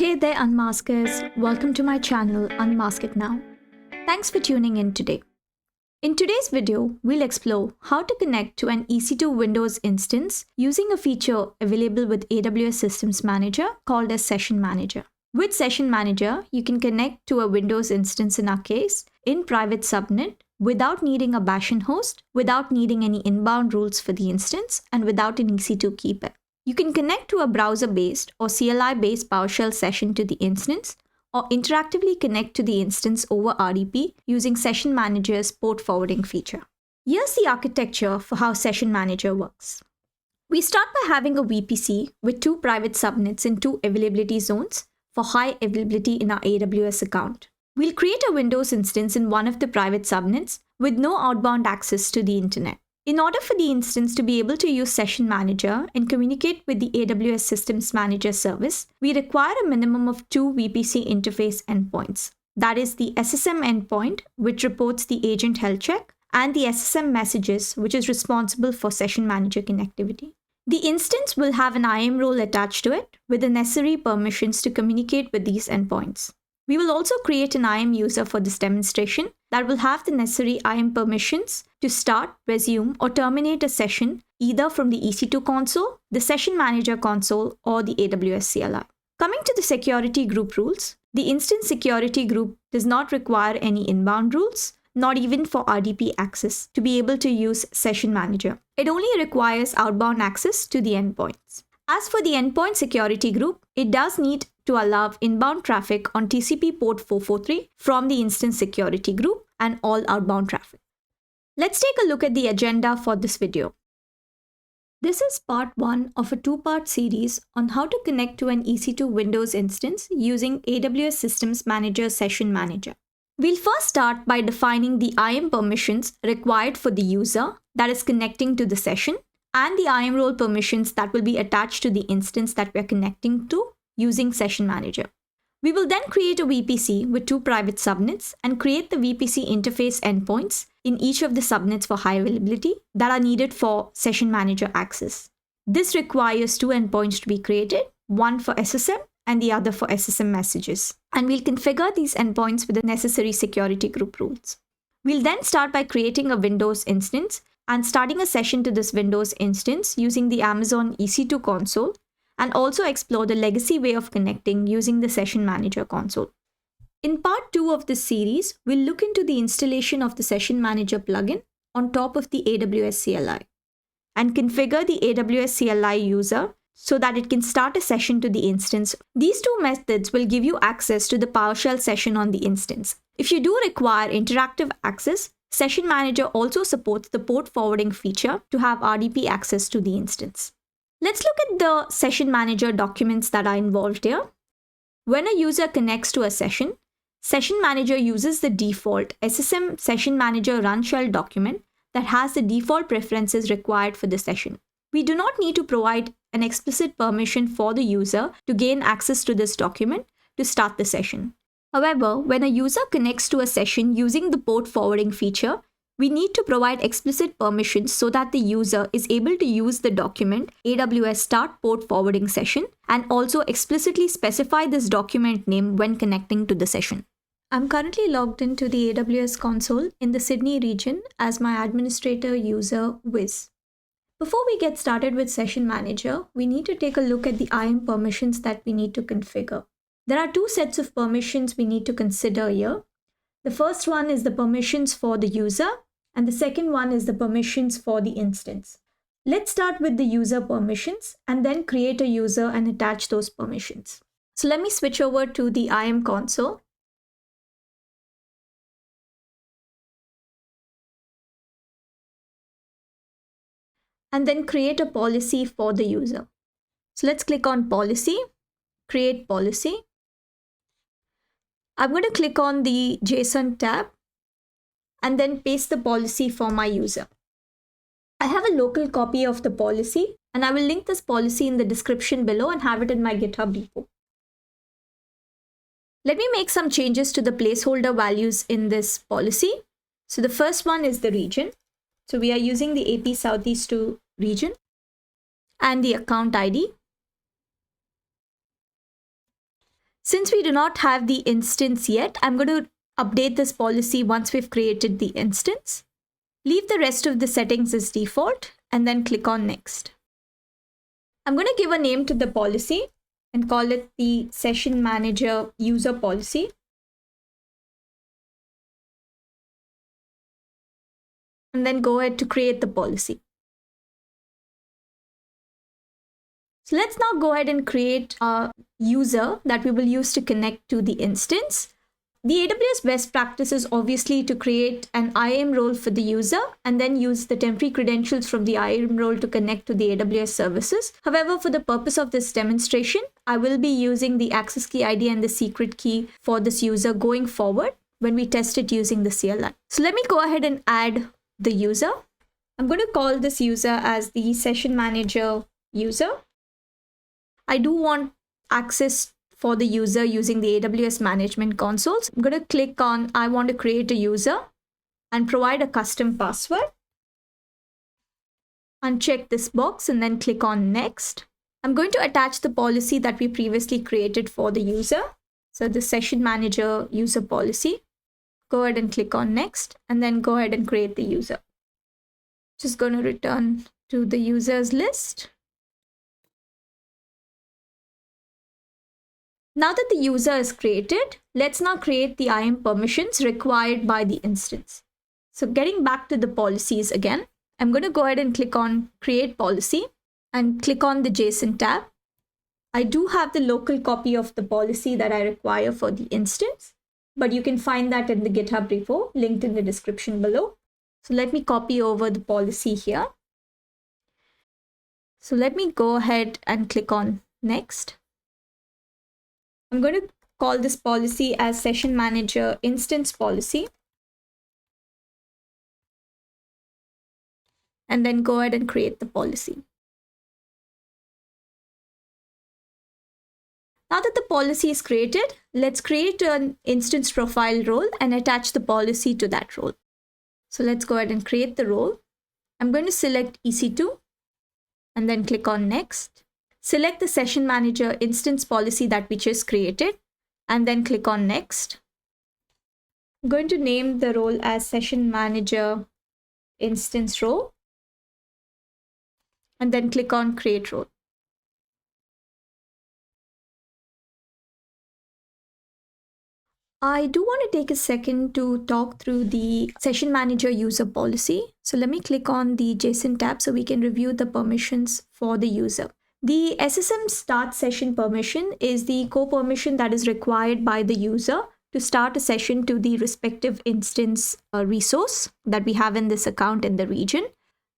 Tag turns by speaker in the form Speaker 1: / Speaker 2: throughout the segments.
Speaker 1: Hey there Unmaskers, welcome to my channel Unmask It Now. Thanks for tuning in today. In today's video, we'll explore how to connect to an EC2 Windows instance using a feature available with AWS Systems Manager called as Session Manager. With Session Manager, you can connect to a Windows instance in our case in private subnet without needing a bastion host, without needing any inbound rules for the instance, and without an EC2 key pair. You can connect to a browser-based or CLI-based PowerShell session to the instance, or interactively connect to the instance over RDP using Session Manager's port forwarding feature. Here's the architecture for how Session Manager works. We start by having a VPC with two private subnets in two availability zones for high availability in our AWS account. We'll create a Windows instance in one of the private subnets with no outbound access to the internet. In order for the instance to be able to use Session Manager and communicate with the AWS Systems Manager service, we require a minimum of two VPC interface endpoints. That is the SSM endpoint, which reports the agent health check, and the SSM messages, which is responsible for Session Manager connectivity. The instance will have an IAM role attached to it with the necessary permissions to communicate with these endpoints. We will also create an IAM user for this demonstration that will have the necessary IAM permissions to start, resume, or terminate a session either from the EC2 console, the Session Manager console, or the AWS CLI. Coming to the security group rules, the instance security group does not require any inbound rules, not even for RDP access, to be able to use Session Manager. It only requires outbound access to the endpoints. As for the endpoint security group, it does need to allow inbound traffic on TCP port 443 from the instance security group and all outbound traffic. Let's take a look at the agenda for this video. This is part 1 of a two-part series on how to connect to an EC2 Windows instance using AWS Systems Manager Session Manager. We'll first start by defining the IAM permissions required for the user that is connecting to the session and the IAM role permissions that will be attached to the instance that we're connecting to using Session Manager. We will then create a VPC with two private subnets and create the VPC interface endpoints in each of the subnets for high availability that are needed for Session Manager access. This requires two endpoints to be created, one for SSM and the other for SSM messages. And we'll configure these endpoints with the necessary security group rules. We'll then start by creating a Windows instance and starting a session to this Windows instance using the Amazon EC2 console, and also explore the legacy way of connecting using the Session Manager console. In part 2 of this series, we'll look into the installation of the Session Manager plugin on top of the AWS CLI and configure the AWS CLI user so that it can start a session to the instance. These two methods will give you access to the PowerShell session on the instance. If you do require interactive access, Session Manager also supports the port forwarding feature to have RDP access to the instance. Let's look at the Session Manager documents that are involved here. When a user connects to a session, Session Manager uses the default SSM Session Manager run shell document that has the default preferences required for the session. We do not need to provide an explicit permission for the user to gain access to this document to start the session. However, when a user connects to a session using the port forwarding feature, we need to provide explicit permissions so that the user is able to use the document AWS Start Port Forwarding Session and also explicitly specify this document name when connecting to the session. I'm currently logged into the AWS console in the Sydney region as my administrator user Wiz. Before we get started with Session Manager, we need to take a look at the IAM permissions that we need to configure. There are two sets of permissions we need to consider here. The first one is the permissions for the user, and the second one is the permissions for the instance. Let's start with the user permissions and then create a user and attach those permissions. So let me switch over to the IAM console. And then create a policy for the user. So let's click on Policy, Create Policy. I'm going to click on the JSON tab and then paste the policy for my user. I have a local copy of the policy and I will link this policy in the description below and have it in my GitHub repo. Let me make some changes to the placeholder values in this policy. So the first one is the region. So we are using the AP Southeast 2 region and the account ID. Since we do not have the instance yet, I'm going to update this policy once we've created the instance. Leave the rest of the settings as default and then click on Next. I'm going to give a name to the policy and call it the Session Manager User Policy. And then go ahead to create the policy. So let's now go ahead and create a user that we will use to connect to the instance. The AWS best practice is obviously to create an IAM role for the user and then use the temporary credentials from the IAM role to connect to the AWS services. However, for the purpose of this demonstration, I will be using the access key ID and the secret key for this user going forward when we test it using the CLI. So let me go ahead and add the user. I'm going to call this user as the Session Manager user. I do want access for the user using the AWS Management Console. So I'm going to click on I want to create a user and provide a custom password. Uncheck this box and then click on Next. I'm going to attach the policy that we previously created for the user. So the Session Manager User Policy. Go ahead and click on Next and then go ahead and create the user. Just going to return to the users list. Now that the user is created, let's now create the IAM permissions required by the instance. So getting back to the policies again, I'm going to go ahead and click on Create Policy and click on the JSON tab. I do have the local copy of the policy that I require for the instance, but you can find that in the GitHub repo linked in the description below. So let me copy over the policy here. So let me go ahead and click on Next. I'm going to call this policy as Session Manager Instance Policy. And then go ahead and create the policy. Now that the policy is created, let's create an instance profile role and attach the policy to that role. So let's go ahead and create the role. I'm going to select EC2 and then click on Next. Select the Session Manager Instance Policy that we just created and then click on Next. I'm going to name the role as Session Manager Instance Role and then click on Create Role. I do want to take a second to talk through the Session Manager User Policy. So let me click on the JSON tab so we can review the permissions for the user. The SSM start session permission is the co-permission that is required by the user to start a session to the respective instance resource that we have in this account in the region.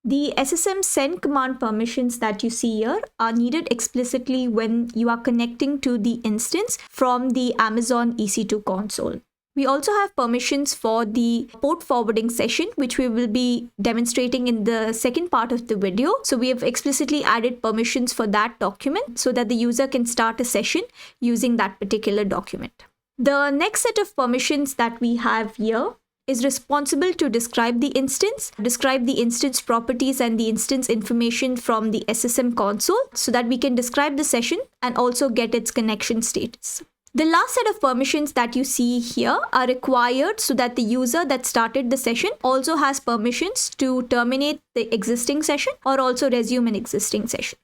Speaker 1: The SSM send command permissions that you see here are needed explicitly when you are connecting to the instance from the Amazon EC2 console. We also have permissions for the port forwarding session, which we will be demonstrating in the second part of the video. So we have explicitly added permissions for that document so that the user can start a session using that particular document. The next set of permissions that we have here is responsible to describe the instance properties and the instance information from the SSM console so that we can describe the session and also get its connection status. The last set of permissions that you see here are required so that the user that started the session also has permissions to terminate the existing session or also resume an existing session.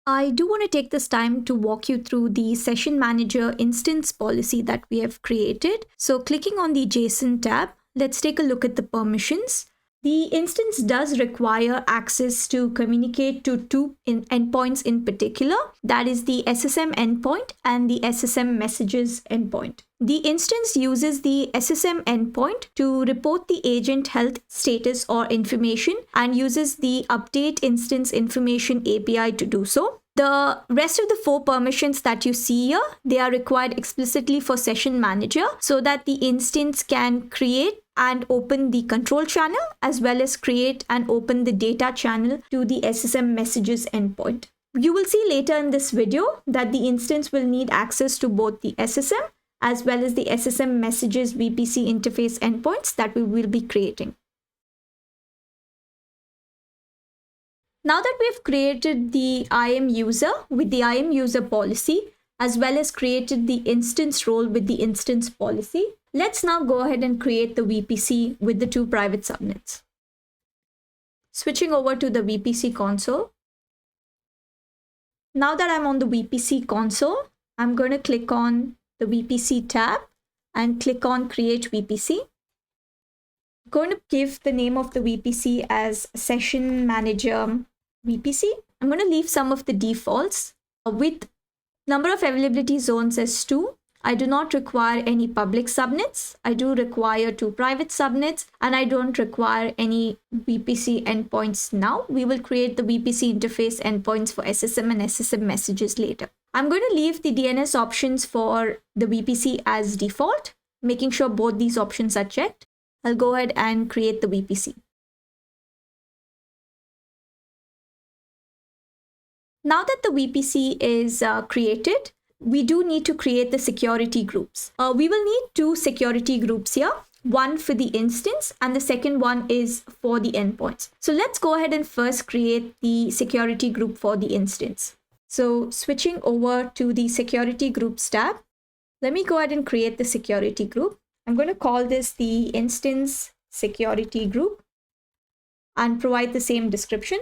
Speaker 1: I do want to take this time to walk you through the Session Manager Instance Policy that we have created. So clicking on the JSON tab, let's take a look at the permissions. The instance does require access to communicate to two endpoints in particular, that is the SSM endpoint and the SSM messages endpoint. The instance uses the SSM endpoint to report the agent health status or information and uses the update instance information API to do so. The rest of the 4 permissions that you see here, they are required explicitly for Session Manager so that the instance can create and open the control channel as well as create and open the data channel to the SSM messages endpoint. You will see later in this video that the instance will need access to both the SSM as well as the SSM messages VPC interface endpoints that we will be creating. Now that we've created the IAM user with the IAM user policy, as well as created the instance role with the instance policy, let's now go ahead and create the VPC with the 2 private subnets. Switching over to the VPC console. Now that I'm on the VPC console, I'm going to click on the VPC tab and click on Create VPC. I'm going to give the name of the VPC as Session Manager VPC. I'm going to leave some of the defaults with number of availability zones as 2. I do not require any public subnets. I do require 2 private subnets, and I don't require any VPC endpoints now. We will create the VPC interface endpoints for SSM and SSM messages later. I'm going to leave the DNS options for the VPC as default, making sure both these options are checked. I'll go ahead and create the VPC. Now that the VPC is created, we do need to create the security groups. We will need 2 security groups here, one for the instance and the second one is for the endpoints. So let's go ahead and first create the security group for the instance. So switching over to the security groups tab, let me go ahead and create the security group. I'm going to call this the instance security group and provide the same description,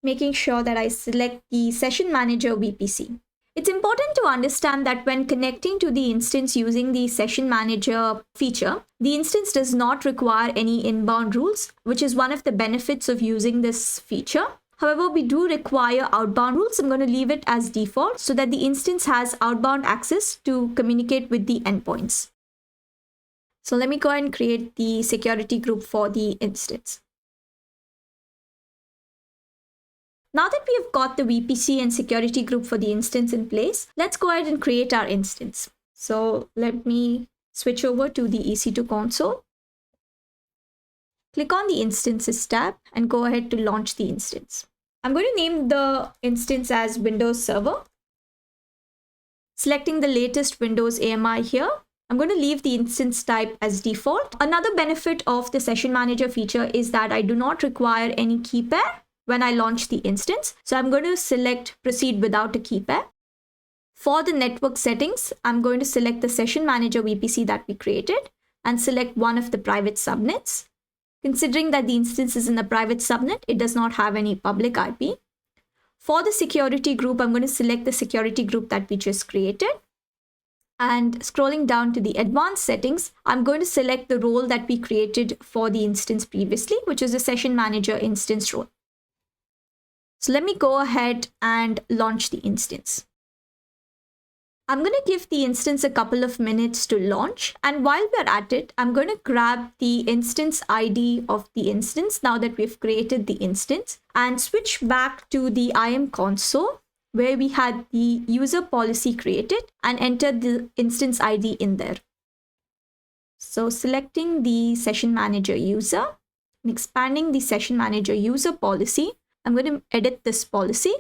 Speaker 1: making sure that I select the session manager VPC. It's important to understand that when connecting to the instance using the session manager feature, the instance does not require any inbound rules, which is one of the benefits of using this feature. However, we do require outbound rules. I'm going to leave it as default so that the instance has outbound access to communicate with the endpoints. So let me go ahead and create the security group for the instance. Now that we have got the VPC and security group for the instance in place, let's go ahead and create our instance. So let me switch over to the EC2 console. Click on the Instances tab and go ahead to launch the instance. I'm going to name the instance as Windows Server. Selecting the latest Windows AMI here. I'm going to leave the instance type as default. Another benefit of the Session Manager feature is that I do not require any key pair when I launch the instance. So I'm going to select Proceed without a key pair. For the network settings, I'm going to select the Session Manager VPC that we created and select one of the private subnets. Considering that the instance is in a private subnet, it does not have any public IP. For the security group, I'm going to select the security group that we just created. And scrolling down to the advanced settings, I'm going to select the role that we created for the instance previously, which is the Session Manager instance role. So let me go ahead and launch the instance. I'm going to give the instance a couple of minutes to launch. And while we're at it, I'm going to grab the instance ID of the instance now that we've created the instance and switch back to the IAM console where we had the user policy created and enter the instance ID in there. So selecting the Session Manager user and expanding the Session Manager user policy, I'm going to edit this policy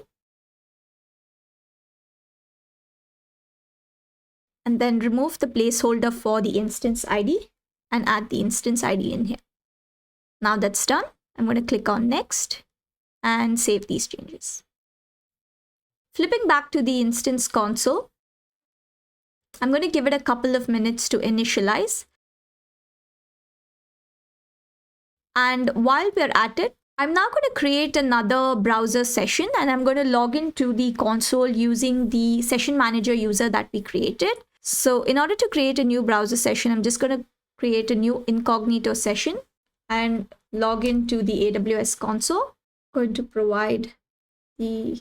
Speaker 1: and then remove the placeholder for the instance ID and add the instance ID in here. Now that's done. I'm going to click on Next and save these changes. Flipping back to the instance console, I'm going to give it a couple of minutes to initialize. And while we're at it, I'm now going to create another browser session and I'm going to log into the console using the Session Manager user that we created. So in order to create a new browser session, I'm just going to create a new incognito session and log into the AWS console. I'm going to provide the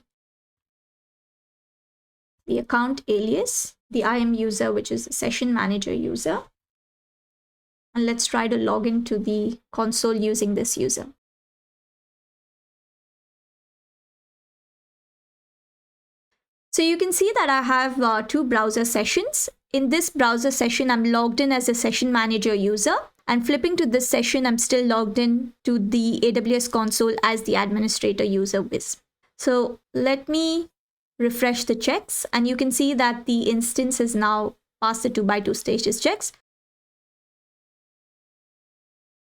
Speaker 1: account alias, the IAM user, which is the Session Manager user. And let's try to log into the console using this user. So you can see that I have 2 browser sessions. In this browser session, I'm logged in as a Session Manager user, and flipping to this session, I'm still logged in to the AWS console as the administrator user Wiz. So let me refresh the checks and you can see that the instance has now passed the 2x2 status checks.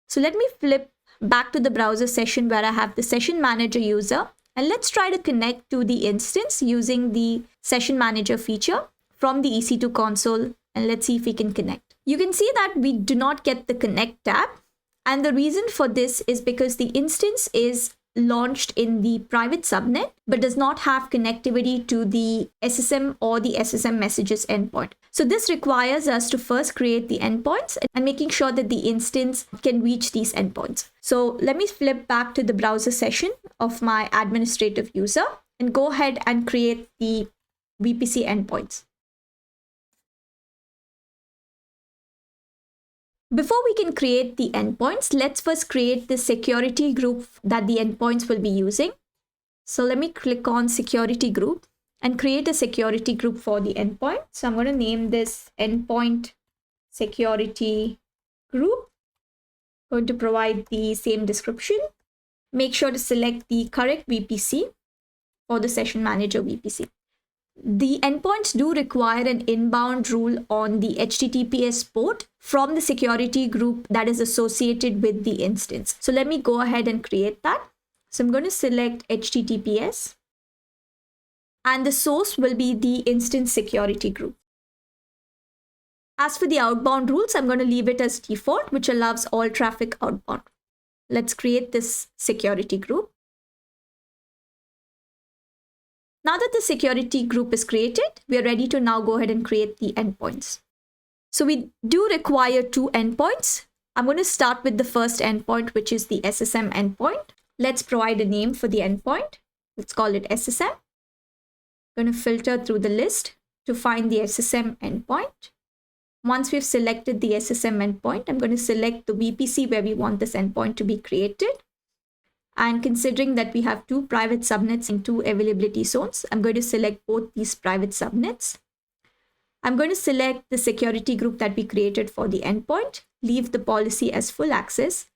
Speaker 1: So let me flip back to the browser session where I have the session manager user. And let's try to connect to the instance using the session manager feature from the EC2 console. And let's see if we can connect. You can see that we do not get the connect tab. And the reason for this is because the instance is launched in the private subnet, but does not have connectivity to the SSM or the SSM messages endpoint. So this requires us to first create the endpoints and making sure that the instance can reach these endpoints. So let me flip back to the browser session of my administrative user and go ahead and create the VPC endpoints. Before we can create the endpoints, let's first create the security group that the endpoints will be using. So let me click on security group and create a security group for the endpoint. So I'm going to name this endpoint security group. I'm going to provide the same description. Make sure to select the correct VPC for the session manager VPC. The endpoints do require an inbound rule on the HTTPS port from the security group that is associated with the instance. So let me go ahead and create that. So I'm going to select HTTPS and the source will be the instance security group. As for the outbound rules, I'm going to leave it as default, which allows all traffic outbound. Let's create this security group. Now that the security group is created, we are ready to now go ahead and create the endpoints. So we do require 2 endpoints. I'm going to start with the first endpoint, which is the SSM endpoint. Let's provide a name for the endpoint. Let's call it SSM. I'm going to filter through the list to find the SSM endpoint. Once we've selected the SSM endpoint, I'm going to select the VPC where we want this endpoint to be created. And considering that we have 2 private subnets and 2 availability zones, I'm going to select both these private subnets. I'm going to select the security group that we created for the endpoint, leave the policy as full access,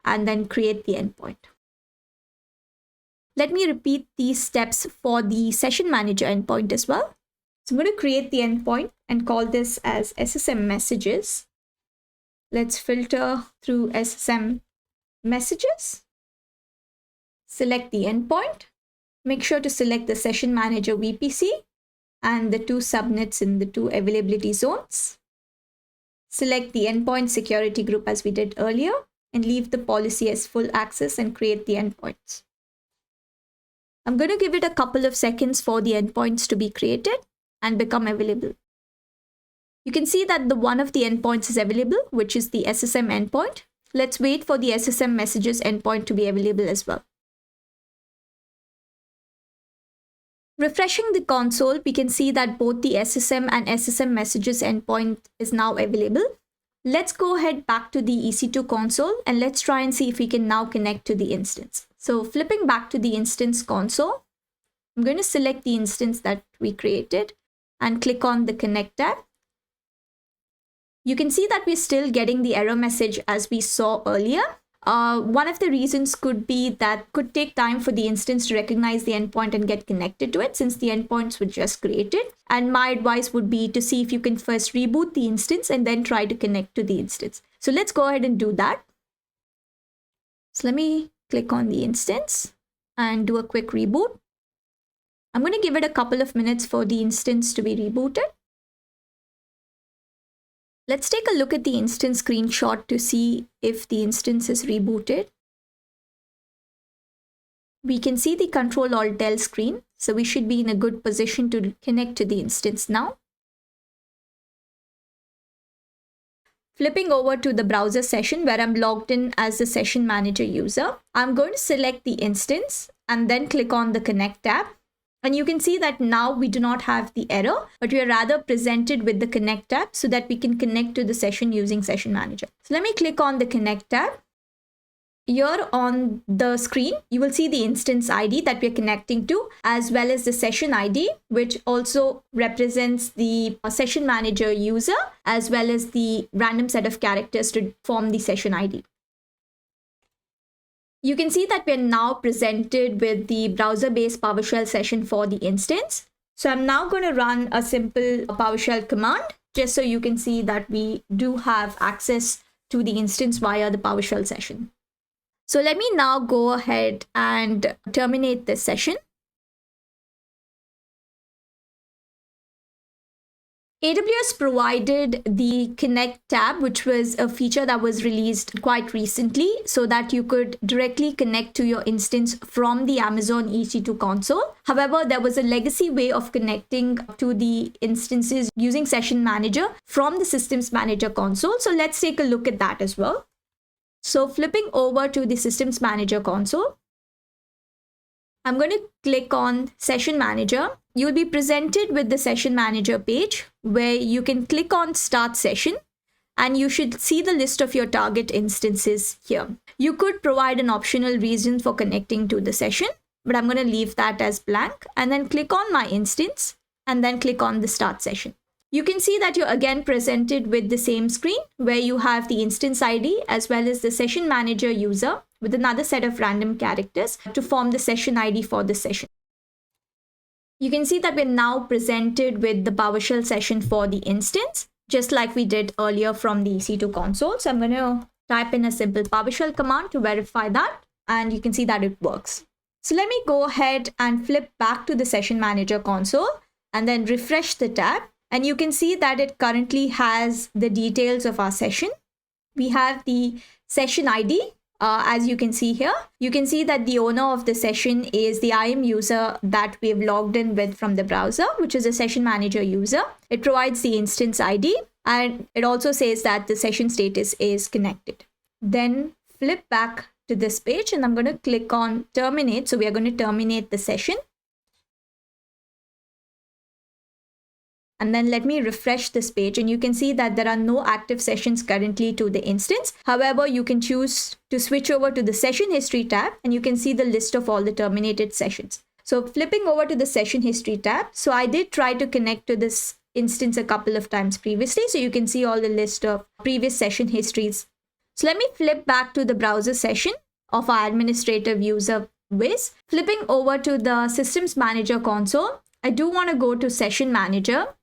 Speaker 1: and then create the endpoint. Let me repeat these steps for the session manager endpoint as well. So I'm going to create the endpoint and call this as SSM messages. Let's filter through SSM messages. Select the endpoint. Make sure to select the session manager VPC and the 2 subnets in the 2 availability zones. Select the endpoint security group as we did earlier and leave the policy as full access and create the endpoints. I'm going to give it a couple of seconds for the endpoints to be created and become available. You can see that the one of the endpoints is available, which is the SSM endpoint. Let's wait for the SSM messages endpoint to be available as well. Refreshing the console, we can see that both the SSM and SSM messages endpoint is now available. Let's go ahead back to the EC2 console and let's try and see if we can now connect to the instance. So flipping back to the instance console, I'm going to select the instance that we created and click on the connect tab. You can see that we're still getting the error message as we saw earlier. One of the reasons could be that could take time for the instance to recognize the endpoint and get connected to it since the endpoints were just created. And my advice would be to see if you can first reboot the instance and then try to connect to the instance. So let's go ahead and do that. So let me click on the instance and do a quick reboot. I'm going to give it a couple of minutes for the instance to be rebooted. Let's take a look at the instance screenshot to see if the instance is rebooted. We can see the Control-Alt-Del screen, so we should be in a good position to connect to the instance now. Flipping over to the browser session where I'm logged in as the session manager user, I'm going to select the instance and then click on the Connect tab. And you can see that now we do not have the error, but we are rather presented with the Connect tab so that we can connect to the session using Session Manager. So let me click on the Connect tab. Here on the screen, you will see the instance ID that we are connecting to, as well as the session ID, which also represents the Session Manager user, as well as the random set of characters to form the session ID. You can see that we're now presented with the browser-based PowerShell session for the instance. So I'm now going to run a simple PowerShell command, just so you can see that we do have access to the instance via the PowerShell session. So let me now go ahead and terminate this session. AWS provided the Connect tab, which was a feature that was released quite recently, so that you could directly connect to your instance from the Amazon EC2 console. However, there was a legacy way of connecting to the instances using Session Manager from the Systems Manager console. So let's take a look at that as well. So flipping over to the Systems Manager console, I'm going to click on Session Manager. You'll be presented with the Session Manager page where you can click on Start Session and you should see the list of your target instances here. You could provide an optional reason for connecting to the session, but I'm going to leave that as blank and then click on My Instance and then click on the Start Session. You can see that you're again presented with the same screen where you have the instance ID as well as the Session Manager user with another set of random characters to form the session ID for the session. You can see that we're now presented with the PowerShell session for the instance, just like we did earlier from the EC2 console. So I'm going to type in a simple PowerShell command to verify that, and you can see that it works. So let me go ahead and flip back to the Session Manager console and then refresh the tab. And you can see that it currently has the details of our session. We have the session ID. As you can see here, you can see that the owner of the session is the IAM user that we have logged in with from the browser, which is a Session Manager user. It provides the instance ID and it also says that the session status is connected. Then flip back to this page and I'm going to click on Terminate. So we are going to terminate the session. And then let me refresh this page and you can see that there are no active sessions currently to the instance. However, you can choose to switch over to the Session History tab and you can see the list of all the terminated sessions. So flipping over to the Session History tab. So I did try to connect to this instance a couple of times previously. So you can see all the list of previous session histories. So let me flip back to the browser session of our administrative user Wiz. Flipping over to the Systems Manager console, I do want to go to Session Manager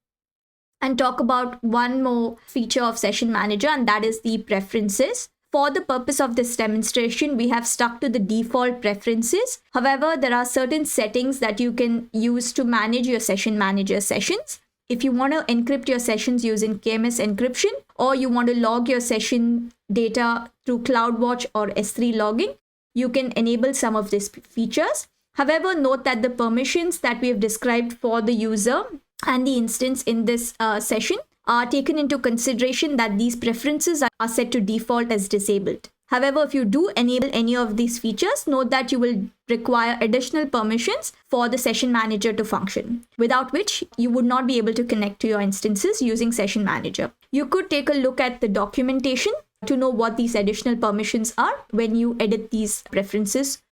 Speaker 1: and talk about one more feature of Session Manager, and that is the preferences. For the purpose of this demonstration, we have stuck to the default preferences. However, there are certain settings that you can use to manage your Session Manager sessions. If you want to encrypt your sessions using KMS encryption, or you want to log your session data through CloudWatch or S3 logging, you can enable some of these features. However, note that the permissions that we have described for the user and the instance in this session are taken into consideration that these preferences are set to default as disabled. However, if you do enable any of these features, note that you will require additional permissions for the Session Manager to function, without which you would not be able to connect to your instances using Session Manager. You could take a look at the documentation to know what these additional permissions are when you edit these preferences.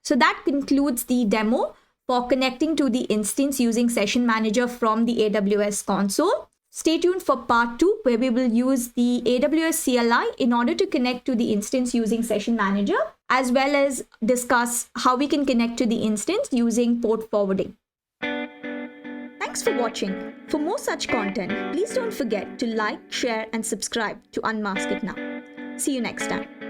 Speaker 1: So that concludes the demo for connecting to the instance using Session Manager from the AWS console. Stay tuned for part 2, where we will use the AWS CLI in order to connect to the instance using Session Manager, as well as discuss how we can connect to the instance using port forwarding. Thanks for watching. For more such content, please don't forget to like, share, and subscribe to Unmask It Now. See you next time.